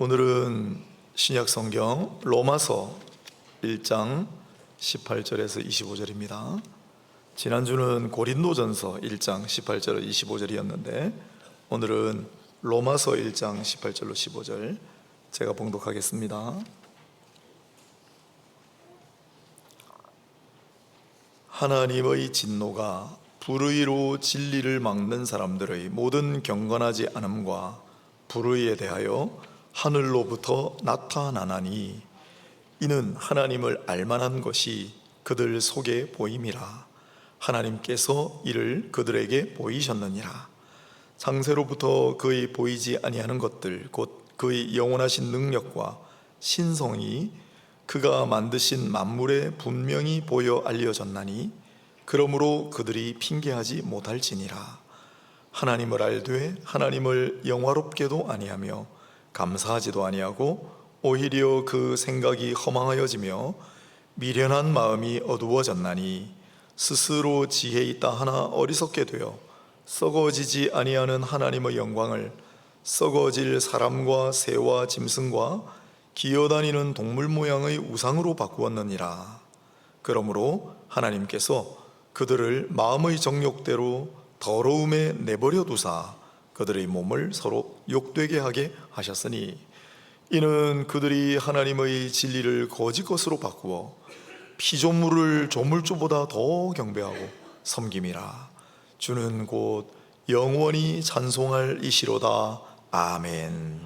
오늘은 신약 성경 로마서 1장 18절에서 25절입니다. 지난주는 고린도전서 1장 18절 25절이었는데 오늘은 로마서 1장 18절로 15절 제가 봉독하겠습니다. 하나님의 진노가 불의로 진리를 막는 사람들의 모든 경건하지 않음과 불의에 대하여 하늘로부터 나타나나니 이는 하나님을 알만한 것이 그들 속에 보임이라. 하나님께서 이를 그들에게 보이셨느니라. 창세로부터 그의 보이지 아니하는 것들 곧 그의 영원하신 능력과 신성이 그가 만드신 만물에 분명히 보여 알려졌나니 그러므로 그들이 핑계하지 못할지니라. 하나님을 알되 하나님을 영화롭게도 아니하며 감사하지도 아니하고 오히려 그 생각이 허망하여지며 미련한 마음이 어두워졌나니 스스로 지혜 있다 하나 어리석게 되어 썩어지지 아니하는 하나님의 영광을 썩어질 사람과 새와 짐승과 기어다니는 동물 모양의 우상으로 바꾸었느니라. 그러므로 하나님께서 그들을 마음의 정욕대로 더러움에 내버려 두사 그들의 몸을 서로 욕되게 하게 하셨으니 이는 그들이 하나님의 진리를 거짓 것으로 바꾸어 피조물을 조물주보다 더 경배하고 섬김이라. 주는 곧 영원히 찬송할 이시로다. 아멘.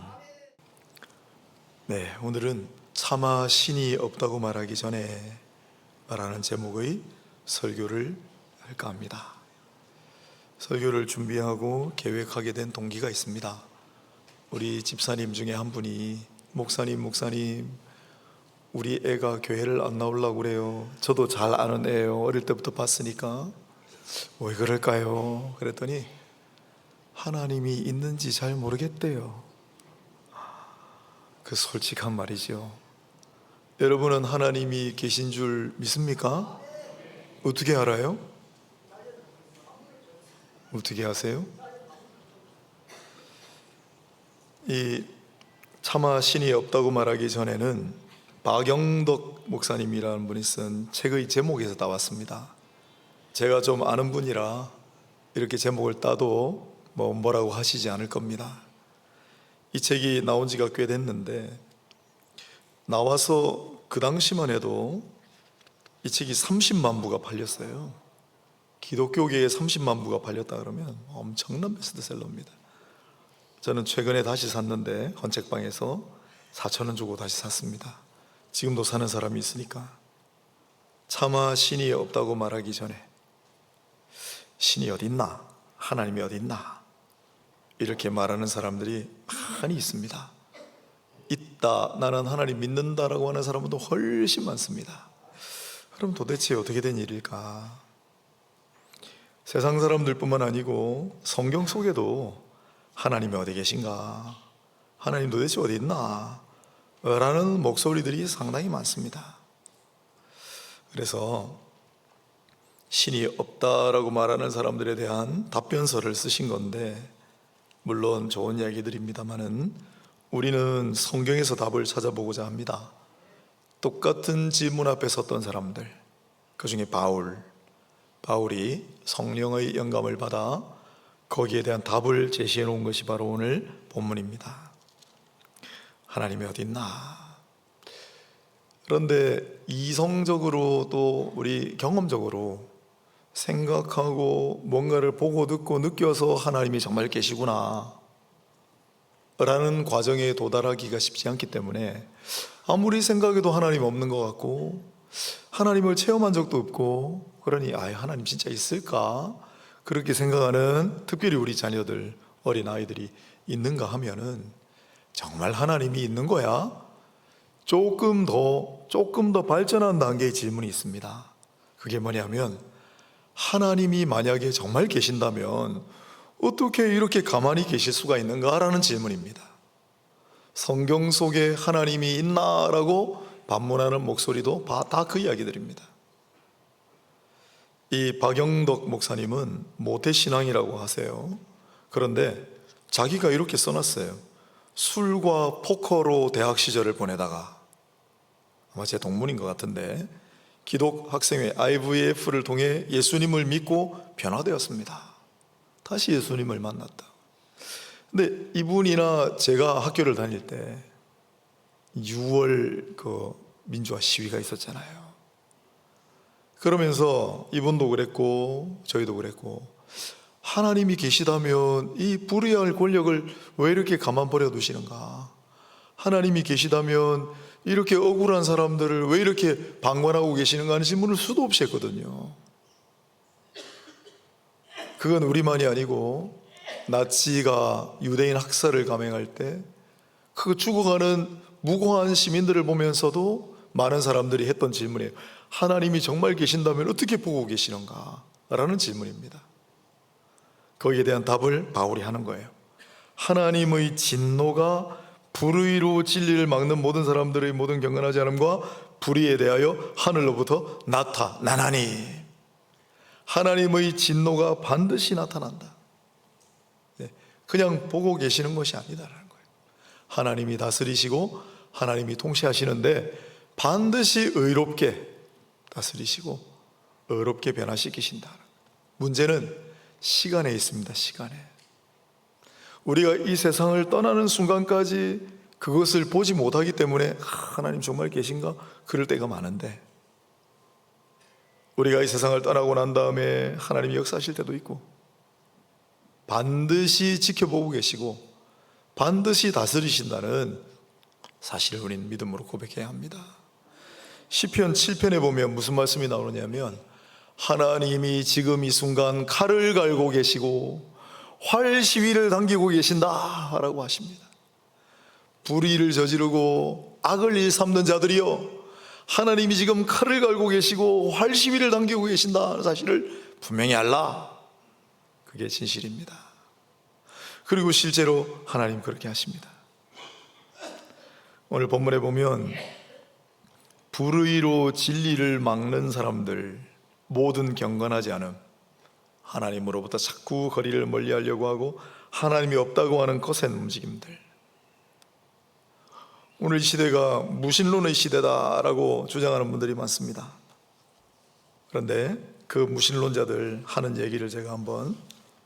네, 오늘은 차마 신이 없다고 말하기 전에 말하는 제목의 설교를 할까 합니다. 설교를 준비하고 계획하게 된 동기가 있습니다. 우리 집사님 중에 한 분이 목사님 우리 애가 교회를 안 나오려고 그래요. 저도 잘 아는 애예요. 어릴 때부터 봤으니까. 왜 그럴까요? 그랬더니 하나님이 있는지 잘 모르겠대요. 그 솔직한 말이죠. 여러분은 하나님이 계신 줄 믿습니까? 어떻게 알아요? 어떻게 아세요? 이 차마 신이 없다고 말하기 전에는 박영덕 목사님이라는 분이 쓴 책의 제목에서 나왔습니다. 제가 좀 아는 분이라 이렇게 제목을 따도 뭐라고 하시지 않을 겁니다. 이 책이 나온 지가 꽤 됐는데 나와서 그 당시만 해도 이 책이 30만 부가 팔렸어요. 기독교계에 30만 부가 팔렸다 그러면 엄청난 베스트셀러입니다. 저는 최근에 다시 샀는데 헌책방에서 4,000원 주고 다시 샀습니다. 지금도 사는 사람이 있으니까. 차마 신이 없다고 말하기 전에 신이 어디 있나? 하나님이 어디 있나? 이렇게 말하는 사람들이 많이 있습니다. 있다, 나는 하나님 믿는다라고 하는 사람도 훨씬 많습니다. 그럼 도대체 어떻게 된 일일까? 세상 사람들뿐만 아니고 성경 속에도 하나님이 어디 계신가? 하나님 도대체 어디 있나? 라는 목소리들이 상당히 많습니다. 그래서 신이 없다라고 말하는 사람들에 대한 답변서를 쓰신 건데 물론 좋은 이야기들입니다만은 우리는 성경에서 답을 찾아보고자 합니다. 똑같은 질문 앞에 섰던 사람들, 그 중에 바울이 성령의 영감을 받아 거기에 대한 답을 제시해 놓은 것이 바로 오늘 본문입니다. 하나님이 어디 있나? 그런데 이성적으로 또 우리 경험적으로 생각하고 뭔가를 보고 듣고 느껴서 하나님이 정말 계시구나 라는 과정에 도달하기가 쉽지 않기 때문에 아무리 생각해도 하나님 없는 것 같고 하나님을 체험한 적도 없고 그러니 하나님 진짜 있을까? 그렇게 생각하는 특별히 우리 자녀들, 어린아이들이 있는가 하면은 정말 하나님이 있는 거야? 조금 더 발전한 단계의 질문이 있습니다. 그게 뭐냐면 하나님이 만약에 정말 계신다면 어떻게 이렇게 가만히 계실 수가 있는가라는 질문입니다. 성경 속에 하나님이 있나라고 반문하는 목소리도 다 그 이야기들입니다. 이 박영덕 목사님은 모태신앙이라고 하세요. 그런데 자기가 이렇게 써놨어요. 술과 포커로 대학 시절을 보내다가, 아마 제 동문인 것 같은데, 기독 학생회 IVF를 통해 예수님을 믿고 변화되었습니다. 다시 예수님을 만났다. 근데 이분이나 제가 학교를 다닐 때 6월 그 민주화 시위가 있었잖아요. 그러면서 이분도 그랬고 저희도 그랬고, 하나님이 계시다면 이 불의할 권력을 왜 이렇게 가만 버려 두시는가? 하나님이 계시다면 이렇게 억울한 사람들을 왜 이렇게 방관하고 계시는가 하는 질문을 수도 없이 했거든요. 그건 우리만이 아니고 나치가 유대인 학살을 감행할 때 그 죽어가는 무고한 시민들을 보면서도 많은 사람들이 했던 질문이에요. 하나님이 정말 계신다면 어떻게 보고 계시는가? 라는 질문입니다. 거기에 대한 답을 바울이 하는 거예요. 하나님의 진노가 불의로 진리를 막는 모든 사람들의 모든 경건하지 않음과 불의에 대하여 하늘로부터 나타나나니, 하나님의 진노가 반드시 나타난다. 그냥 보고 계시는 것이 아니다라는 거예요. 하나님이 다스리시고 하나님이 통치하시는데 반드시 의롭게 다스리시고 의롭게 변화시키신다. 문제는 시간에 있습니다. 시간에. 우리가 이 세상을 떠나는 순간까지 그것을 보지 못하기 때문에 하나님 정말 계신가? 그럴 때가 많은데, 우리가 이 세상을 떠나고 난 다음에 하나님이 역사하실 때도 있고, 반드시 지켜보고 계시고 반드시 다스리신다는 사실을 우리는 믿음으로 고백해야 합니다. 시편 7편에 보면 무슨 말씀이 나오느냐면, 하나님이 지금 이 순간 칼을 갈고 계시고 활 시위를 당기고 계신다 라고 하십니다. 불의를 저지르고 악을 일삼는 자들이여, 하나님이 지금 칼을 갈고 계시고 활 시위를 당기고 계신다는 사실을 분명히 알라. 그게 진실입니다. 그리고 실제로 하나님 그렇게 하십니다. 오늘 본문에 보면 불의로 진리를 막는 사람들, 모든 경건하지 않음, 하나님으로부터 자꾸 거리를 멀리하려고 하고 하나님이 없다고 하는 거센 움직임들. 오늘 이 시대가 무신론의 시대다라고 주장하는 분들이 많습니다. 그런데 그 무신론자들 하는 얘기를 제가 한번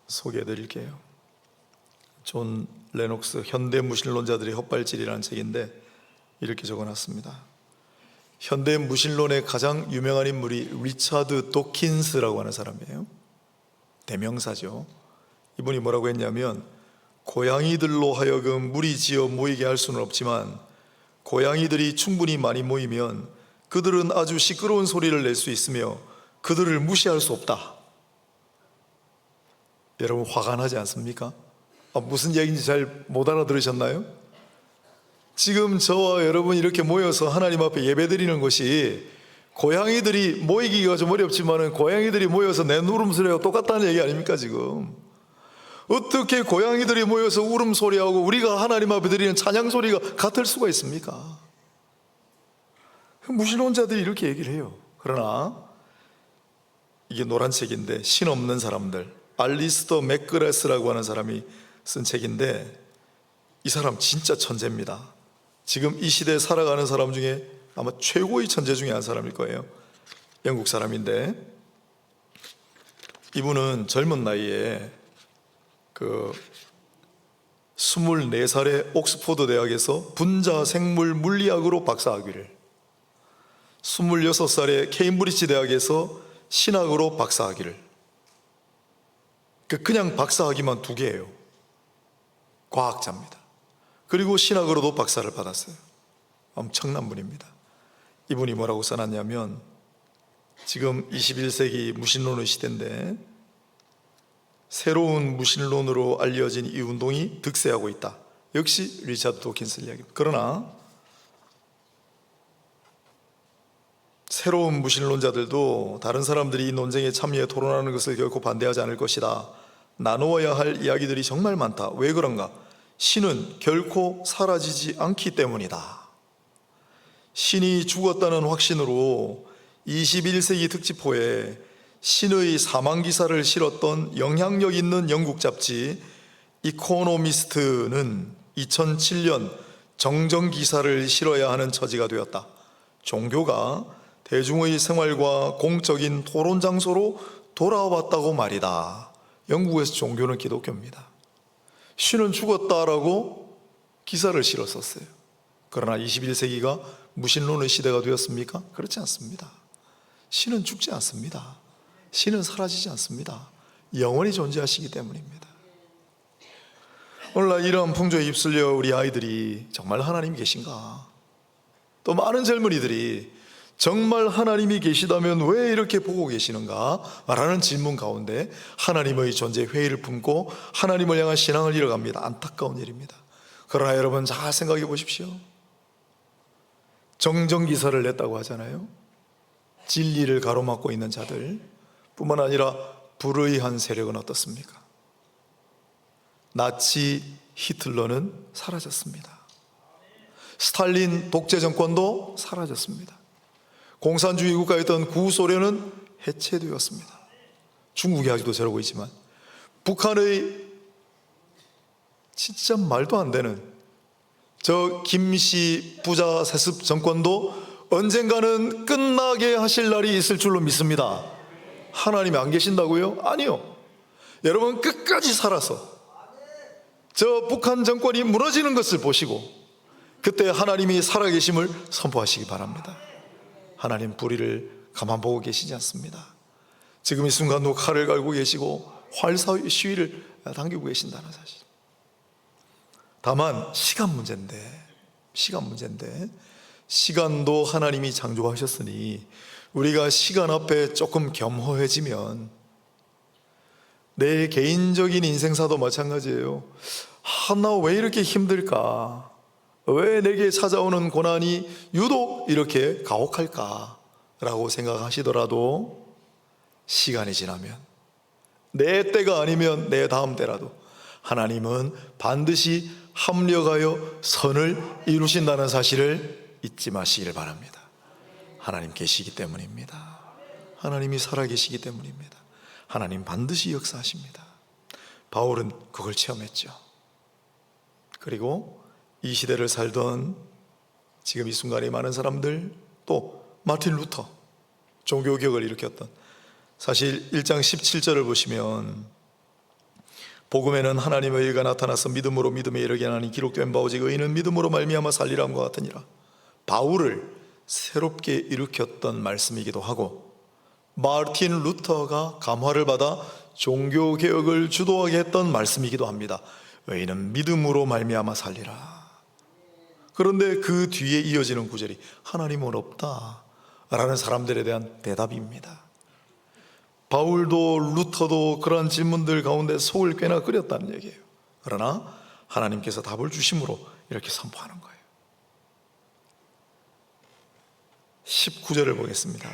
소개해 드릴게요. 존 레녹스 현대 무신론자들의 헛발질이라는 책인데 이렇게 적어놨습니다. 현대 무신론의 가장 유명한 인물이 리차드 도킨스라고 하는 사람이에요. 대명사죠. 이분이 뭐라고 했냐면, 고양이들로 하여금 무리지어 모이게 할 수는 없지만 고양이들이 충분히 많이 모이면 그들은 아주 시끄러운 소리를 낼 수 있으며 그들을 무시할 수 없다. 여러분 화가 나지 않습니까? 무슨 얘기인지 잘 못 알아들으셨나요? 지금 저와 여러분 이렇게 모여서 하나님 앞에 예배드리는 것이, 고양이들이 모이기가 좀 어렵지만 고양이들이 모여서 내 울음소리하고 똑같다는 얘기 아닙니까? 지금 어떻게 고양이들이 모여서 울음소리하고 우리가 하나님 앞에 드리는 찬양소리가 같을 수가 있습니까? 무신론자들이 이렇게 얘기를 해요. 그러나 이게 노란 책인데, 신 없는 사람들, 알리스터 맥그레스라고 하는 사람이 쓴 책인데, 이 사람 진짜 천재입니다. 지금 이 시대에 살아가는 사람 중에 아마 최고의 천재 중에 한 사람일 거예요. 영국 사람인데, 이분은 젊은 나이에 24살에 옥스포드 대학에서 분자생물 물리학으로 박사학위를, 26살에 케임브리지 대학에서 신학으로 박사학위를, 그냥 박사학위만 2개예요. 과학자입니다. 그리고 신학으로도 박사를 받았어요. 엄청난 분입니다. 이분이 뭐라고 써놨냐면, 지금 21세기 무신론의 시대인데 새로운 무신론으로 알려진 이 운동이 득세하고 있다. 역시 리차드 도킨스 이야기입니다. 그러나 새로운 무신론자들도 다른 사람들이 이 논쟁에 참여해 토론하는 것을 결코 반대하지 않을 것이다. 나누어야 할 이야기들이 정말 많다. 왜 그런가? 신은 결코 사라지지 않기 때문이다. 신이 죽었다는 확신으로 21세기 특집호에 신의 사망기사를 실었던 영향력 있는 영국 잡지 이코노미스트는 2007년 정정기사를 실어야 하는 처지가 되었다. 종교가 대중의 생활과 공적인 토론 장소로 돌아왔다고 말이다. 영국에서 종교는 기독교입니다. 신은 죽었다라고 기사를 실었었어요. 그러나 21세기가 무신론의 시대가 되었습니까? 그렇지 않습니다. 신은 죽지 않습니다. 신은 사라지지 않습니다. 영원히 존재하시기 때문입니다. 오늘날 이러한 풍조에 휩쓸려 우리 아이들이 정말 하나님 계신가? 또 많은 젊은이들이 정말 하나님이 계시다면 왜 이렇게 보고 계시는가? 라는 질문 가운데 하나님의 존재 회의를 품고 하나님을 향한 신앙을 잃어갑니다. 안타까운 일입니다. 그러나 여러분 잘 생각해 보십시오. 정정기사를 냈다고 하잖아요. 진리를 가로막고 있는 자들 뿐만 아니라 불의한 세력은 어떻습니까? 나치 히틀러는 사라졌습니다. 스탈린 독재 정권도 사라졌습니다. 공산주의 국가였던 구소련은 해체되었습니다. 중국이 아직도 저러고 있지만 북한의 진짜 말도 안 되는 저 김씨 부자 세습 정권도 언젠가는 끝나게 하실 날이 있을 줄로 믿습니다. 하나님이 안 계신다고요? 아니요. 여러분 끝까지 살아서 저 북한 정권이 무너지는 것을 보시고 그때 하나님이 살아계심을 선포하시기 바랍니다. 하나님 불의를 가만 보고 계시지 않습니다. 지금 이 순간도 칼을 갈고 계시고 활 시위를 당기고 계신다는 사실. 다만 시간 문제인데 시간도 하나님이 창조하셨으니 우리가 시간 앞에 조금 겸허해지면 내 개인적인 인생사도 마찬가지예요. 나 왜 이렇게 힘들까? 왜 내게 찾아오는 고난이 유독 이렇게 가혹할까? 라고 생각하시더라도 시간이 지나면 내 때가 아니면 내 다음 때라도 하나님은 반드시 합력하여 선을 이루신다는 사실을 잊지 마시길 바랍니다. 하나님 계시기 때문입니다. 하나님이 살아계시기 때문입니다. 하나님 반드시 역사하십니다. 바울은 그걸 체험했죠. 그리고 이 시대를 살던 지금 이 순간에 많은 사람들, 또 마틴 루터, 종교개혁을 일으켰던, 사실 1장 17절을 보시면 복음에는 하나님의 의가 나타나서 믿음으로 믿음에 이르게 하나니 기록된 바 오직 의인은 믿음으로 말미암아 살리라함과 같으니라. 바울을 새롭게 일으켰던 말씀이기도 하고 마틴 루터가 감화를 받아 종교개혁을 주도하게 했던 말씀이기도 합니다. 의인은 믿음으로 말미암아 살리라. 그런데 그 뒤에 이어지는 구절이 하나님은 없다 라는 사람들에 대한 대답입니다. 바울도 루터도 그러한 질문들 가운데 속을 꽤나 끓였다는 얘기예요. 그러나 하나님께서 답을 주심으로 이렇게 선포하는 거예요. 19절을 보겠습니다.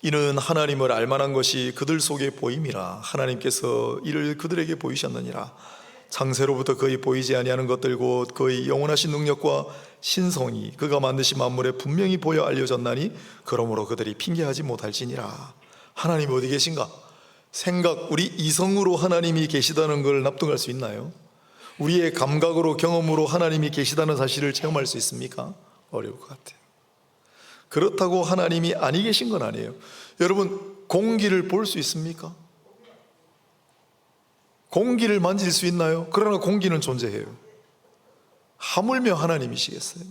이는 하나님을 알만한 것이 그들 속에 보임이라. 하나님께서 이를 그들에게 보이셨느니라. 창세로부터 거의 보이지 아니하는 것들 곧 그의 영원하신 능력과 신성이 그가 만드신 만물에 분명히 보여 알려졌나니 그러므로 그들이 핑계하지 못할지니라. 하나님 어디 계신가? 우리 이성으로 하나님이 계시다는 걸 납득할 수 있나요? 우리의 감각으로 경험으로 하나님이 계시다는 사실을 체험할 수 있습니까? 어려울 것 같아요. 그렇다고 하나님이 아니 계신 건 아니에요. 여러분 공기를 볼 수 있습니까? 공기를 만질 수 있나요? 그러나 공기는 존재해요. 하물며 하나님이시겠어요?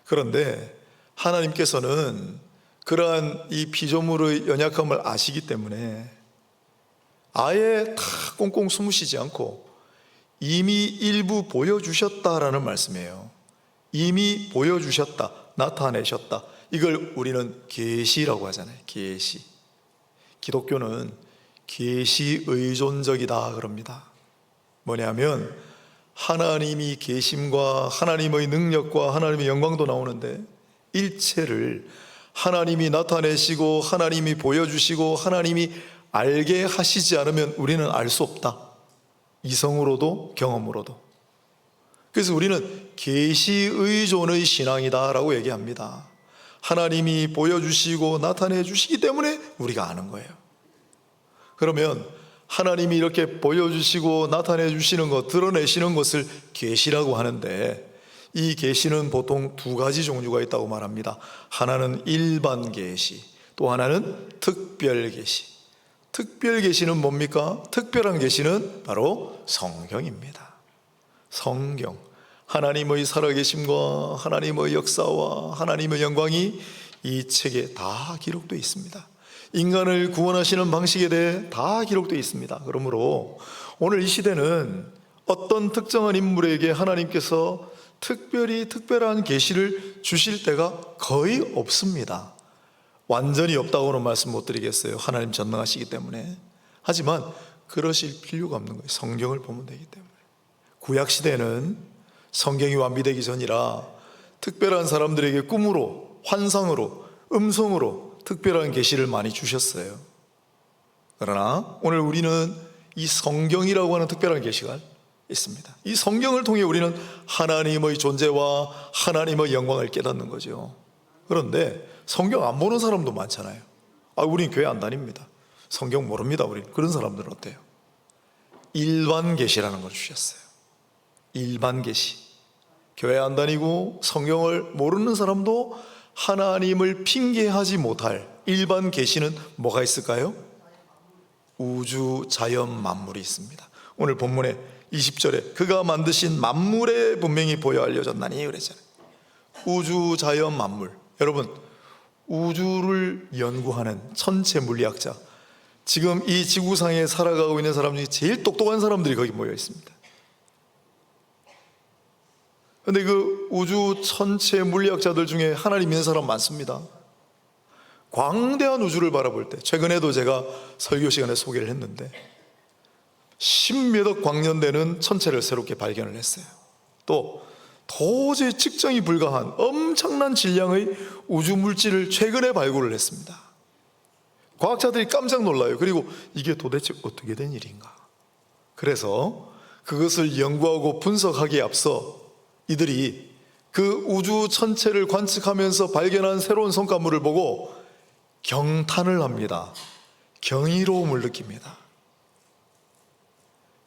그런데 하나님께서는 그러한 이 피조물의 연약함을 아시기 때문에 아예 다 꽁꽁 숨으시지 않고 이미 일부 보여주셨다라는 말씀이에요. 이미 보여주셨다, 나타내셨다. 이걸 우리는 계시라고 하잖아요. 계시. 기독교는 계시 의존적이다 그럽니다. 뭐냐면 하나님이 계심과 하나님의 능력과 하나님의 영광도 나오는데 일체를 하나님이 나타내시고 하나님이 보여주시고 하나님이 알게 하시지 않으면 우리는 알 수 없다. 이성으로도 경험으로도. 그래서 우리는 계시 의존의 신앙이다라고 얘기합니다. 하나님이 보여주시고 나타내 주시기 때문에 우리가 아는 거예요. 그러면 하나님이 이렇게 보여주시고 나타내 주시는 것, 드러내시는 것을 계시라고 하는데, 이 계시는 보통 두 가지 종류가 있다고 말합니다. 하나는 일반 계시, 또 하나는 특별 계시. 특별 계시는 뭡니까? 특별한 계시는 바로 성경입니다. 성경, 하나님의 살아계심과 하나님의 역사와 하나님의 영광이 이 책에 다 기록되어 있습니다. 인간을 구원하시는 방식에 대해 다 기록되어 있습니다. 그러므로 오늘 이 시대는 어떤 특정한 인물에게 하나님께서 특별히 특별한 계시를 주실 때가 거의 없습니다. 완전히 없다고는 말씀 못 드리겠어요. 하나님 전능하시기 때문에. 하지만 그러실 필요가 없는 거예요. 성경을 보면 되기 때문에. 구약시대는 성경이 완비되기 전이라 특별한 사람들에게 꿈으로, 환상으로, 음성으로 특별한 계시를 많이 주셨어요. 그러나 오늘 우리는 이 성경이라고 하는 특별한 계시가 있습니다. 이 성경을 통해 우리는 하나님의 존재와 하나님의 영광을 깨닫는 거죠. 그런데 성경 안 보는 사람도 많잖아요. 우린 교회 안 다닙니다. 성경 모릅니다. 우린. 그런 사람들은 어때요? 일반 계시라는 걸 주셨어요. 일반 계시. 교회 안 다니고 성경을 모르는 사람도 하나님을 핑계하지 못할 일반 계시는 뭐가 있을까요? 우주, 자연, 만물이 있습니다. 오늘 본문에 20절에 그가 만드신 만물에 분명히 보여 알려졌나니 그랬잖아요. 우주, 자연, 만물. 여러분, 우주를 연구하는 천체 물리학자, 지금 이 지구상에 살아가고 있는 사람 중에 제일 똑똑한 사람들이 거기 모여 있습니다. 그런데 그 우주 천체 물리학자들 중에 하나님 믿는 사람 많습니다. 광대한 우주를 바라볼 때, 최근에도 제가 설교 시간에 소개를 했는데 10몇억 광년되는 천체를 새롭게 발견을 했어요. 또 도저히 측정이 불가한 엄청난 질량의 우주 물질을 최근에 발굴을 했습니다. 과학자들이 깜짝 놀라요. 그리고 이게 도대체 어떻게 된 일인가? 그래서 그것을 연구하고 분석하기에 앞서 이들이 그 우주 천체를 관측하면서 발견한 새로운 성과물을 보고 경탄을 합니다. 경이로움을 느낍니다.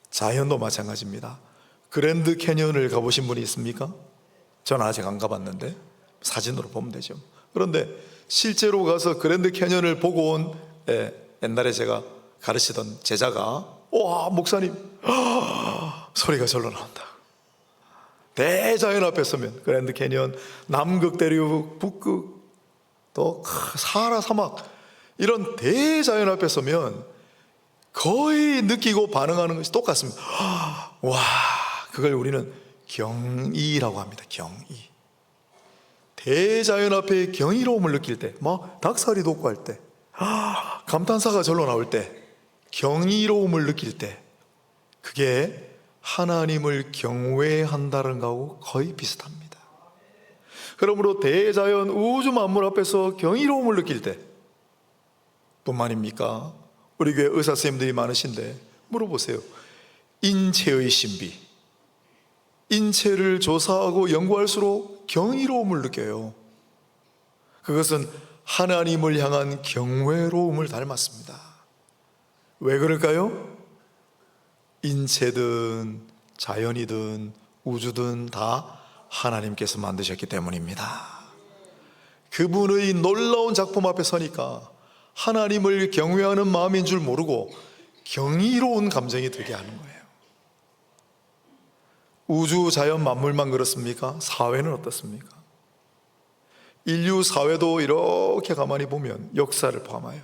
자연도 마찬가지입니다. 그랜드 캐니언을 가보신 분이 있습니까? 저는 아직 안 가봤는데 사진으로 보면 되죠. 그런데 실제로 가서 그랜드 캐니언을 보고 온 옛날에 제가 가르치던 제자가, 와, 목사님, 소리가 절로 나온다. 대자연 앞에 서면 그랜드 캐니언, 남극 대륙, 북극, 또 사하라 사막, 이런 대자연 앞에 서면 거의 느끼고 반응하는 것이 똑같습니다. 와, 그걸 우리는 경이라고 합니다. 경이. 대자연 앞에 경이로움을 느낄 때, 막 닭살이 돋고 할 때, 감탄사가 절로 나올 때, 경이로움을 느낄 때, 그게 하나님을 경외한다는 거하고 거의 비슷합니다. 그러므로 대자연 우주 만물 앞에서 경이로움을 느낄 때 뿐만입니까? 우리 교회 의사 선생님들이 많으신데 물어보세요. 인체의 신비, 인체를 조사하고 연구할수록 경이로움을 느껴요. 그것은 하나님을 향한 경외로움을 닮았습니다. 왜 그럴까요? 인체든 자연이든 우주든 다 하나님께서 만드셨기 때문입니다. 그분의 놀라운 작품 앞에 서니까 하나님을 경외하는 마음인 줄 모르고 경이로운 감정이 들게 하는 거예요. 우주, 자연, 만물만 그렇습니까? 사회는 어떻습니까? 인류 사회도 이렇게 가만히 보면 역사를 포함하여,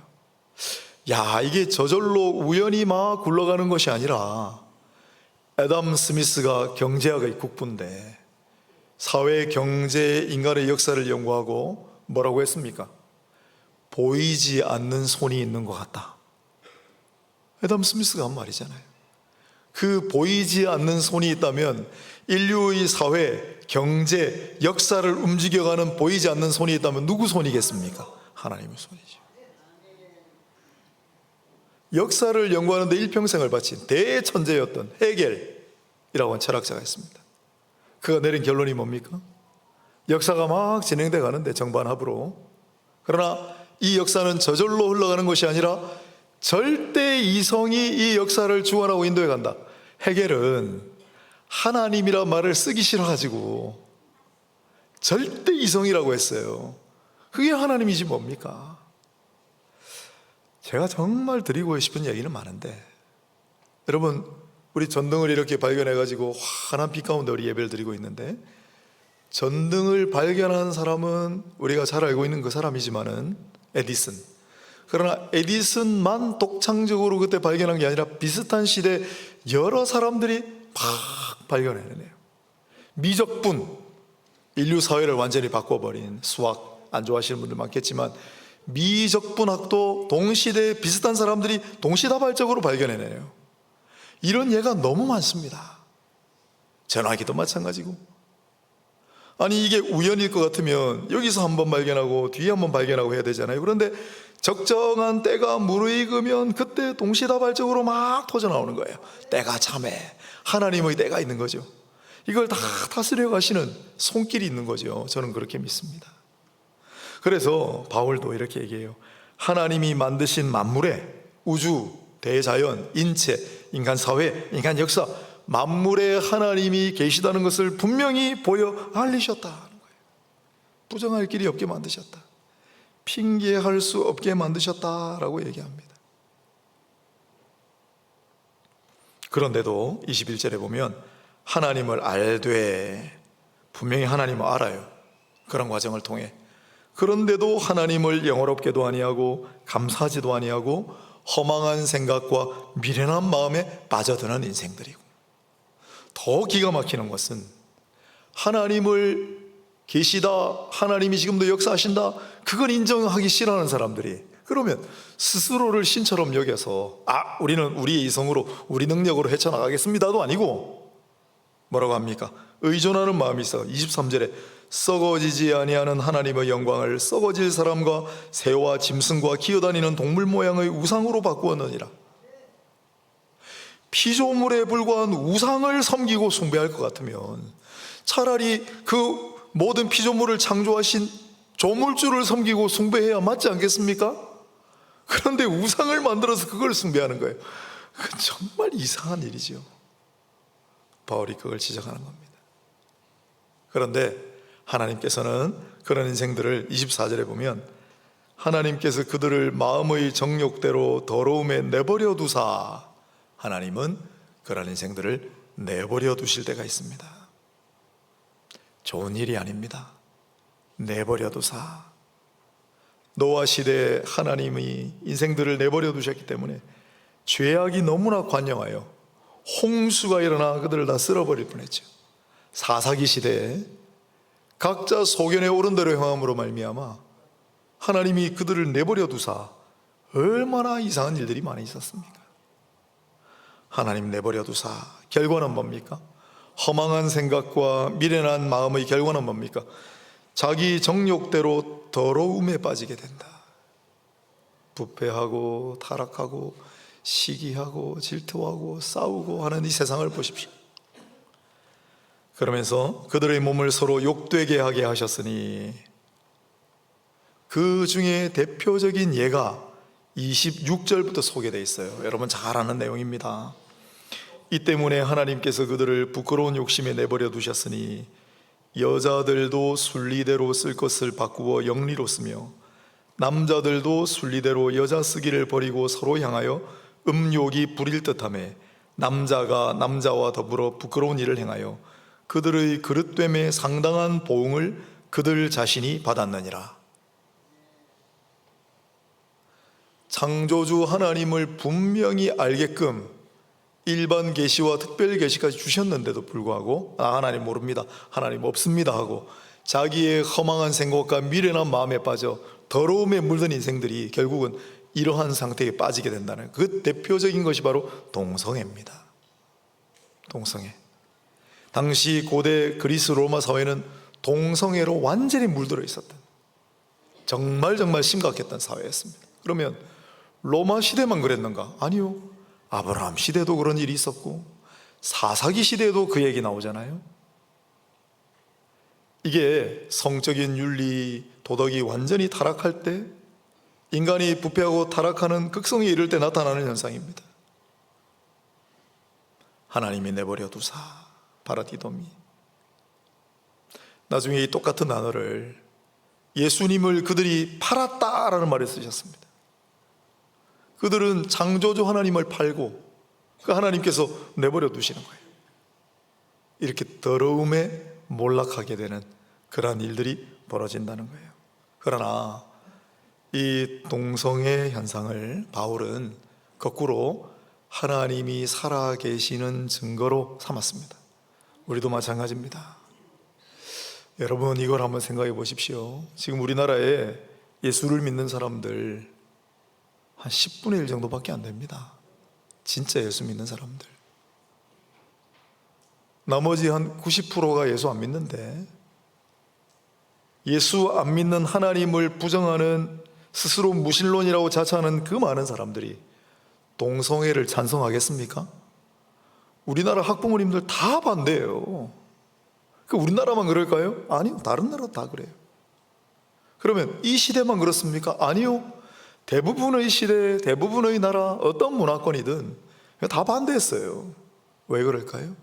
야, 이게 저절로 우연히 막 굴러가는 것이 아니라 애덤 스미스가 경제학의 국부인데 사회, 경제, 인간의 역사를 연구하고 뭐라고 했습니까? 보이지 않는 손이 있는 것 같다. 애덤 스미스가 한 말이잖아요. 그 보이지 않는 손이 있다면 인류의 사회, 경제, 역사를 움직여가는 보이지 않는 손이 있다면 누구 손이겠습니까? 하나님의 손이죠. 역사를 연구하는 데 일평생을 바친 대천재였던 헤겔이라고 하는 철학자가 있습니다. 그가 내린 결론이 뭡니까? 역사가 막 진행돼 가는데 정반합으로, 그러나 이 역사는 저절로 흘러가는 것이 아니라 절대 이성이 이 역사를 주관하고 인도해 간다. 헤겔은 하나님이라 말을 쓰기 싫어가지고 절대 이성이라고 했어요. 그게 하나님이지 뭡니까? 제가 정말 드리고 싶은 얘기는 많은데, 여러분, 우리 전등을 이렇게 발견해가지고 환한 빛 가운데 우리 예배를 드리고 있는데, 전등을 발견한 사람은 우리가 잘 알고 있는 그 사람이지만은 에디슨. 그러나 에디슨만 독창적으로 그때 발견한 게 아니라 비슷한 시대 여러 사람들이 막 발견해내네요. 미적분, 인류 사회를 완전히 바꿔버린, 수학 안 좋아하시는 분들 많겠지만 미적분학도 동시대에 비슷한 사람들이 동시다발적으로 발견해내요. 이런 예가 너무 많습니다. 전화기도 마찬가지고. 아니, 이게 우연일 것 같으면 여기서 한번 발견하고 뒤에 한번 발견하고 해야 되잖아요. 그런데 적정한 때가 무르익으면 그때 동시다발적으로 막 터져나오는 거예요. 때가 참해, 하나님의 때가 있는 거죠. 이걸 다 다스려 가시는 손길이 있는 거죠. 저는 그렇게 믿습니다. 그래서 바울도 이렇게 얘기해요. 하나님이 만드신 만물에 우주, 대자연, 인체, 인간 사회, 인간 역사, 만물에 하나님이 계시다는 것을 분명히 보여 알리셨다는 거예요. 부정할 길이 없게 만드셨다, 핑계할 수 없게 만드셨다라고 얘기합니다. 그런데도 21절에 보면 하나님을 알되, 분명히 하나님을 알아요. 그런 과정을 통해. 그런데도 하나님을 영화롭게도 아니하고 감사하지도 아니하고 허망한 생각과 미련한 마음에 빠져드는 인생들이고, 더 기가 막히는 것은 하나님을 계시다, 하나님이 지금도 역사하신다, 그걸 인정하기 싫어하는 사람들이, 그러면 스스로를 신처럼 여겨서 우리는 우리의 이성으로 우리 능력으로 헤쳐나가겠습니다도 아니고 뭐라고 합니까? 의존하는 마음이 있어. 23절에 썩어지지 아니하는 하나님의 영광을 썩어질 사람과 새와 짐승과 기어다니는 동물 모양의 우상으로 바꾸었느니라. 피조물에 불과한 우상을 섬기고 숭배할 것 같으면 차라리 그 모든 피조물을 창조하신 조물주를 섬기고 숭배해야 맞지 않겠습니까? 그런데 우상을 만들어서 그걸 숭배하는 거예요. 그건 정말 이상한 일이죠. 바울이 그걸 지적하는 겁니다. 그런데 하나님께서는 그런 인생들을 24절에 보면 하나님께서 그들을 마음의 정욕대로 더러움에 내버려 두사, 하나님은 그런 인생들을 내버려 두실 때가 있습니다. 좋은 일이 아닙니다. 내버려 두사. 노아 시대에 하나님이 인생들을 내버려 두셨기 때문에 죄악이 너무나 관영하여 홍수가 일어나 그들을 다 쓸어버릴 뻔했죠. 사사기 시대에 각자 소견에 오른 대로 행함으로 말미암아 하나님이 그들을 내버려 두사 얼마나 이상한 일들이 많이 있었습니까? 하나님 내버려 두사 결과는 뭡니까? 허망한 생각과 미련한 마음의 결과는 뭡니까? 자기 정욕대로 더러움에 빠지게 된다. 부패하고 타락하고 시기하고 질투하고 싸우고 하는 이 세상을 보십시오. 그러면서 그들의 몸을 서로 욕되게 하게 하셨으니, 그 중에 대표적인 예가 26절부터 소개되어 있어요. 여러분 잘 아는 내용입니다. 이 때문에 하나님께서 그들을 부끄러운 욕심에 내버려 두셨으니 여자들도 순리대로 쓸 것을 바꾸어 영리로 쓰며 남자들도 순리대로 여자 쓰기를 버리고 서로 향하여 음욕이 부릴 듯하며 남자가 남자와 더불어 부끄러운 일을 행하여 그들의 그릇됨에 상당한 보응을 그들 자신이 받았느니라. 창조주 하나님을 분명히 알게끔 일반 계시와 특별 계시까지 주셨는데도 불구하고 하나님 모릅니다, 하나님 없습니다 하고 자기의 허망한 생각과 미련한 마음에 빠져 더러움에 물든 인생들이 결국은 이러한 상태에 빠지게 된다는 그 대표적인 것이 바로 동성애입니다. 동성애. 당시 고대 그리스 로마 사회는 동성애로 완전히 물들어 있었던, 정말 심각했던 사회였습니다. 그러면 로마 시대만 그랬는가? 아니요. 아브라함 시대도 그런 일이 있었고 사사기 시대에도 그 얘기 나오잖아요. 이게 성적인 윤리, 도덕이 완전히 타락할 때 인간이 부패하고 타락하는 극성에 이를 때 나타나는 현상입니다. 하나님이 내버려 두사 파라디도미. 나중에 이 똑같은 단어를 예수님을 그들이 팔았다라는 말을 쓰셨습니다. 그들은 창조주 하나님을 팔고 그 하나님께서 내버려 두시는 거예요. 이렇게 더러움에 몰락하게 되는 그러한 일들이 벌어진다는 거예요. 그러나 이 동성애 현상을 바울은 거꾸로 하나님이 살아계시는 증거로 삼았습니다. 우리도 마찬가지입니다. 여러분, 이걸 한번 생각해 보십시오. 지금 우리나라에 예수를 믿는 사람들 한 10분의 1 정도밖에 안 됩니다. 진짜 예수 믿는 사람들. 나머지 한 90%가 예수 안 믿는데, 예수 안 믿는 하나님을 부정하는, 스스로 무신론이라고 자처하는 그 많은 사람들이 동성애를 찬성하겠습니까? 우리나라 학부모님들 다 반대해요. 그 우리나라만 그럴까요? 아니요, 다른 나라 다 그래요. 그러면 이 시대만 그렇습니까? 아니요, 대부분의 시대, 대부분의 나라, 어떤 문화권이든 다 반대했어요. 왜 그럴까요?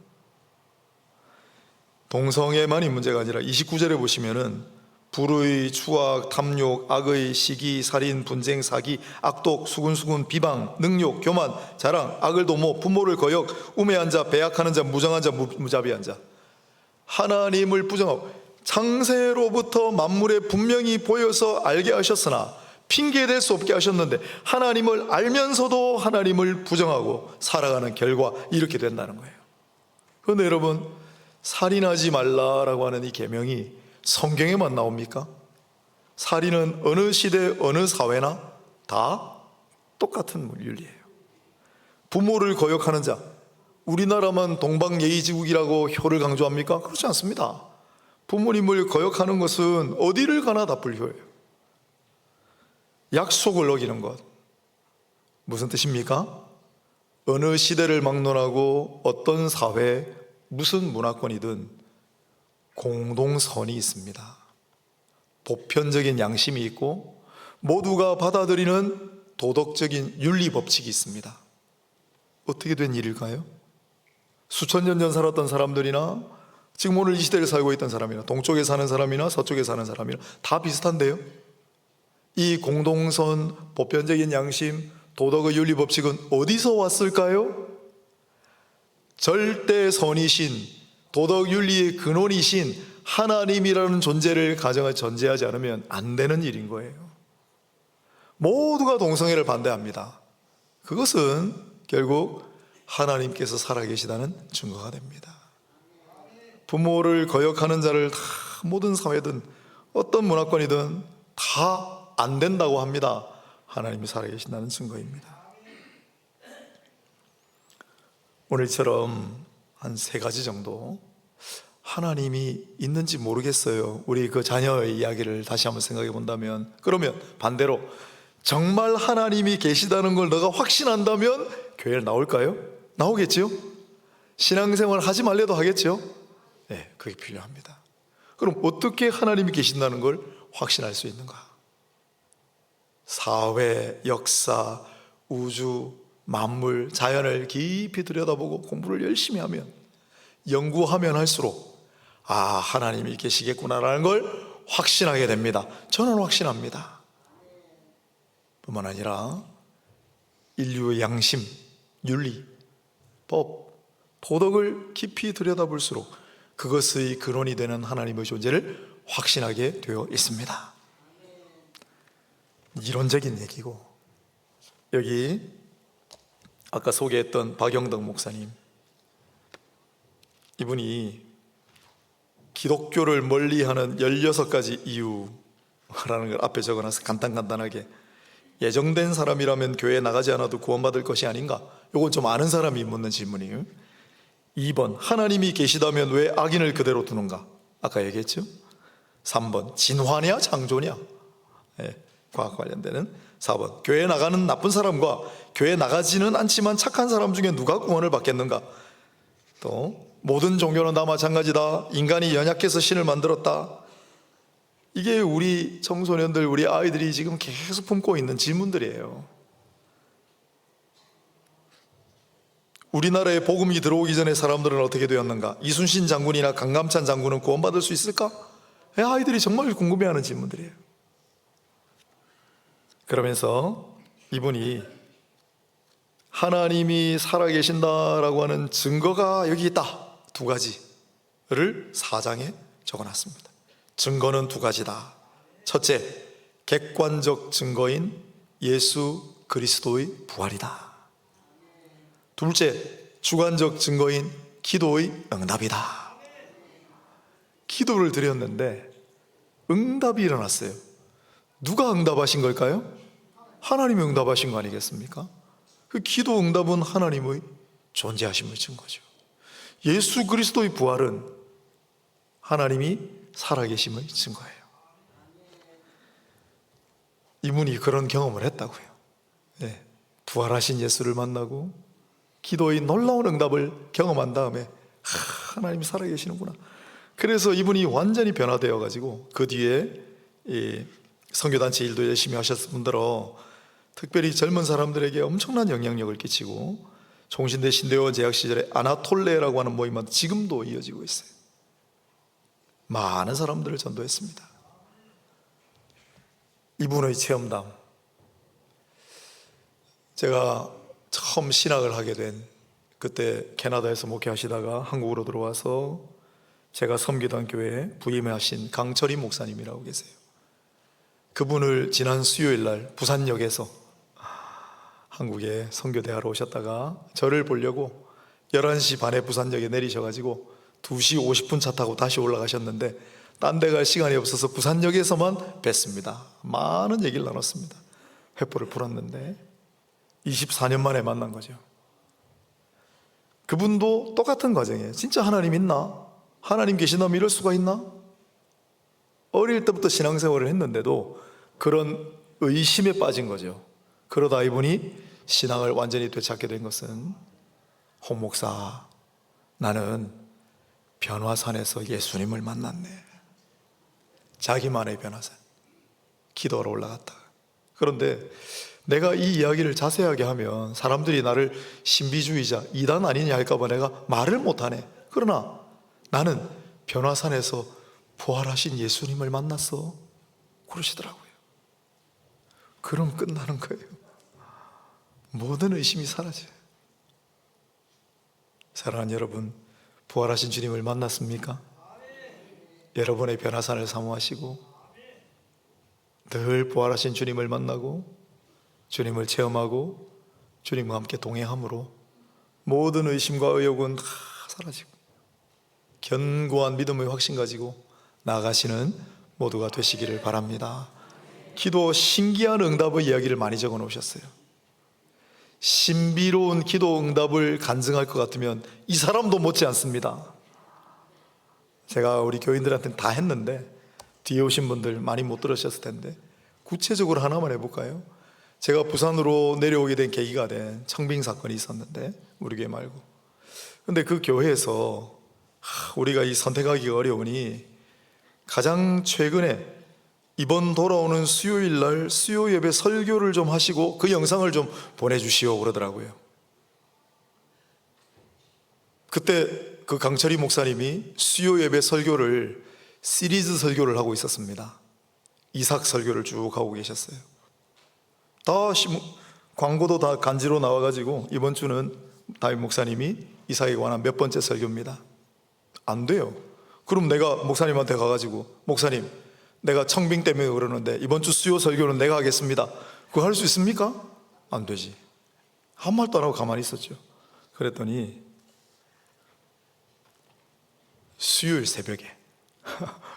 동성애만이 문제가 아니라 29절에 보시면은 불의, 추악, 탐욕, 악의, 시기, 살인, 분쟁, 사기, 악독, 수군수군, 비방, 능욕, 교만, 자랑, 악을 도모, 부모를 거역, 우매한 자, 배약하는 자, 무정한 자, 무자비한 자. 하나님을 부정하고, 창세로부터 만물에 분명히 보여서 알게 하셨으나 핑계댈 수 없게 하셨는데 하나님을 알면서도 하나님을 부정하고 살아가는 결과, 이렇게 된다는 거예요. 그런데 여러분, 살인하지 말라라고 하는 이 계명이 성경에만 나옵니까? 살인은 어느 시대, 어느 사회나 다 똑같은 윤리예요. 부모를 거역하는 자, 우리나라만 동방예의지국이라고 효를 강조합니까? 그렇지 않습니다. 부모님을 거역하는 것은 어디를 가나 다 불효예요. 약속을 어기는 것, 무슨 뜻입니까? 어느 시대를 막론하고 어떤 사회, 무슨 문화권이든 공동선이 있습니다. 보편적인 양심이 있고 모두가 받아들이는 도덕적인 윤리 법칙이 있습니다. 어떻게 된 일일까요? 수천 년 전 살았던 사람들이나 지금 오늘 이 시대를 살고 있던 사람이나 동쪽에 사는 사람이나 서쪽에 사는 사람이나 다 비슷한데요. 이 공동선, 보편적인 양심, 도덕의 윤리 법칙은 어디서 왔을까요? 절대선이신, 도덕 윤리의 근원이신 하나님이라는 존재를 가정을 전제하지 않으면 안 되는 일인 거예요. 모두가 동성애를 반대합니다. 그것은 결국 하나님께서 살아계시다는 증거가 됩니다. 부모를 거역하는 자를 다 모든 사회든 어떤 문화권이든 다 안 된다고 합니다. 하나님이 살아계신다는 증거입니다. 오늘처럼 한 3가지 정도 하나님이 있는지 모르겠어요. 우리 그 자녀의 이야기를 다시 한번 생각해 본다면, 그러면 반대로 정말 하나님이 계시다는 걸 너가 확신한다면 교회를 나올까요? 나오겠지요? 신앙생활 하지 말래도 하겠죠? 네, 그게 필요합니다. 그럼 어떻게 하나님이 계신다는 걸 확신할 수 있는가? 사회, 역사, 우주, 만물, 자연을 깊이 들여다보고 공부를 열심히 하면, 연구하면 할수록 하나님이 계시겠구나라는 걸 확신하게 됩니다. 저는 확신합니다. 뿐만 아니라 인류의 양심, 윤리, 법, 도덕을 깊이 들여다볼수록 그것의 근원이 되는 하나님의 존재를 확신하게 되어 있습니다. 이론적인 얘기고, 여기 아까 소개했던 박영덕 목사님, 이분이 기독교를 멀리하는 16가지 이유라는 걸 앞에 적어놔서 간단하게, 예정된 사람이라면 교회에 나가지 않아도 구원받을 것이 아닌가? 이건 좀 아는 사람이 묻는 질문이에요. 2번, 하나님이 계시다면 왜 악인을 그대로 두는가? 아까 얘기했죠. 3번, 진화냐 창조냐? 과학 관련되는. 4번, 교회에 나가는 나쁜 사람과 교회에 나가지는 않지만 착한 사람 중에 누가 구원을 받겠는가? 또 모든 종교는 다 마찬가지다. 인간이 연약해서 신을 만들었다. 이게 우리 청소년들, 우리 아이들이 지금 계속 품고 있는 질문들이에요. 우리나라에 복음이 들어오기 전에 사람들은 어떻게 되었는가? 이순신 장군이나 강감찬 장군은 구원받을 수 있을까? 아이들이 정말 궁금해하는 질문들이에요. 그러면서 이분이 하나님이 살아계신다라고 하는 증거가 여기 있다, 두 가지를 4장에 적어놨습니다. 증거는 두 가지다. 첫째, 객관적 증거인 예수 그리스도의 부활이다. 둘째, 주관적 증거인 기도의 응답이다. 기도를 드렸는데 응답이 일어났어요. 누가 응답하신 걸까요? 하나님이 응답하신 거 아니겠습니까? 그 기도 응답은 하나님의 존재하심의 증거죠. 예수 그리스도의 부활은 하나님이 살아계심의 증거예요. 이분이 그런 경험을 했다고요. 네, 부활하신 예수를 만나고 기도의 놀라운 응답을 경험한 다음에 하나님이 살아계시는구나. 그래서 이분이 완전히 변화되어 가지고 그 뒤에 선교단체 일도 열심히 하셨을 뿐더러 특별히 젊은 사람들에게 엄청난 영향력을 끼치고 종신대 신대원 재학 시절에 아나톨레라고 하는 모임은 지금도 이어지고 있어요. 많은 사람들을 전도했습니다. 이분의 체험담, 제가 처음 신학을 하게 된 그때 캐나다에서 목회하시다가 한국으로 들어와서 제가 섬기던 교회에 부임하신 강철희 목사님이라고 계세요. 그분을 지난 수요일 날 부산역에서 한국에 선교대하러 오셨다가 저를 보려고 11시 반에 부산역에 내리셔가지고 2시 50분 차 타고 다시 올라가셨는데 딴 데 갈 시간이 없어서 부산역에서만 뵀습니다. 많은 얘기를 나눴습니다. 횃불을 불었는데 24년 만에 만난 거죠. 그분도 똑같은 과정이에요. 진짜 하나님 있나? 하나님 계시다면 이럴 수가 있나? 어릴 때부터 신앙생활을 했는데도 그런 의심에 빠진 거죠. 그러다 이분이 신앙을 완전히 되찾게 된 것은 홍 목사, 나는 변화산에서 예수님을 만났네. 자기만의 변화산, 기도하러 올라갔다. 그런데 내가 이 이야기를 자세하게 하면 사람들이 나를 신비주의자, 이단 아니냐 할까봐 내가 말을 못하네. 그러나 나는 변화산에서 부활하신 예수님을 만났어, 그러시더라고요. 그럼 끝나는 거예요. 모든 의심이 사라져요. 사랑하는 여러분, 부활하신 주님을 만났습니까? 여러분의 변화산을 사모하시고 늘 부활하신 주님을 만나고 주님을 체험하고 주님과 함께 동행함으로 모든 의심과 의혹은 다 사라지고 견고한 믿음의 확신 가지고 나아가시는 모두가 되시기를 바랍니다. 기도 신기한 응답의 이야기를 많이 적어 놓으셨어요. 신비로운 기도 응답을 간증할 것 같으면 이 사람도 못지 않습니다. 제가 우리 교인들한테는 다 했는데 뒤에 오신 분들 많이 못 들으셨을 텐데 구체적으로 하나만 해볼까요? 제가 부산으로 내려오게 된 계기가 된 청빙 사건이 있었는데 우리 교회 말고, 근데 그 교회에서 우리가 이 선택하기가 어려우니 가장 최근에 이번 돌아오는 수요일 날 수요 예배 설교를 좀 하시고 그 영상을 좀 보내주시오 그러더라고요. 그때 그 강철희 목사님이 수요 예배 설교를 시리즈 설교를 하고 있었습니다. 이삭 설교를 쭉 하고 계셨어요. 다 광고도 다 간지로 나와가지고 이번 주는 다윗 목사님이 이삭에 관한 몇 번째 설교입니다. 안 돼요. 그럼 내가 목사님한테 가가지고 목사님, 내가 청빙 때문에 그러는데 이번 주 수요 설교는 내가 하겠습니다, 그거 할 수 있습니까? 안 되지. 한 말도 안 하고 가만히 있었죠. 그랬더니 수요일 새벽에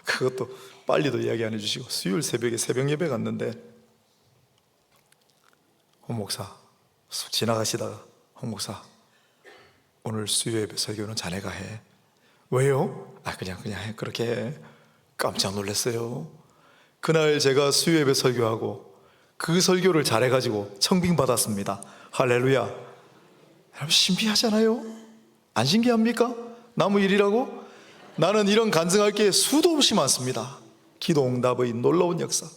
그것도 빨리도 이야기 안 해주시고 수요일 새벽에 새벽 예배 갔는데 홍 목사 지나가시다가 홍 목사 오늘 수요 예배 설교는 자네가 해. 왜요? 그냥 해. 그렇게 해. 깜짝 놀랐어요. 그날 제가 수요 예배 설교하고 그 설교를 잘해가지고 청빙 받았습니다. 할렐루야. 여러분 신비하잖아요? 안 신기합니까? 나무 일이라고? 나는 이런 간증할 게 수도 없이 많습니다. 기도 응답의 놀라운 역사,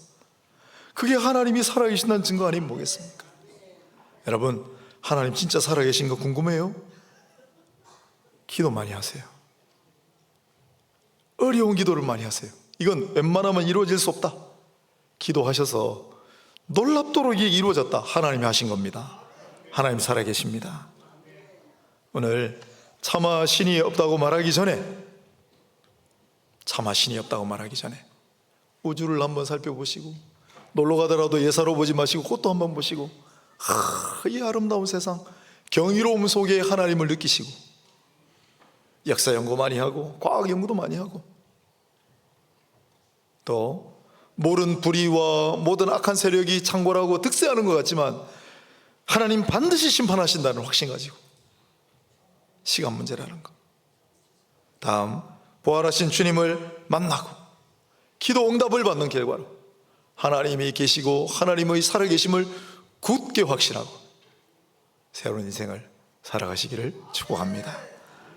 그게 하나님이 살아계신다는 증거 아니면 뭐겠습니까? 여러분, 하나님 진짜 살아계신 거 궁금해요? 기도 많이 하세요. 어려운 기도를 많이 하세요. 이건 웬만하면 이루어질 수 없다. 기도하셔서 놀랍도록 이게 이루어졌다. 하나님이 하신 겁니다. 하나님 살아계십니다. 오늘 차마 신이 없다고 말하기 전에, 차마 신이 없다고 말하기 전에 우주를 한번 살펴보시고, 놀러 가더라도 예사로 보지 마시고 꽃도 한번 보시고, 이 아름다운 세상, 경이로움 속에 하나님을 느끼시고, 역사 연구 많이 하고 과학 연구도 많이 하고, 또 모든 불의와 모든 악한 세력이 창궐하고 득세하는 것 같지만 하나님 반드시 심판하신다는 확신 가지고, 시간 문제라는 것, 다음 부활하신 주님을 만나고 기도 응답을 받는 결과로 하나님이 계시고 하나님의 살아계심을 굳게 확신하고 새로운 인생을 살아가시기를 축복합니다.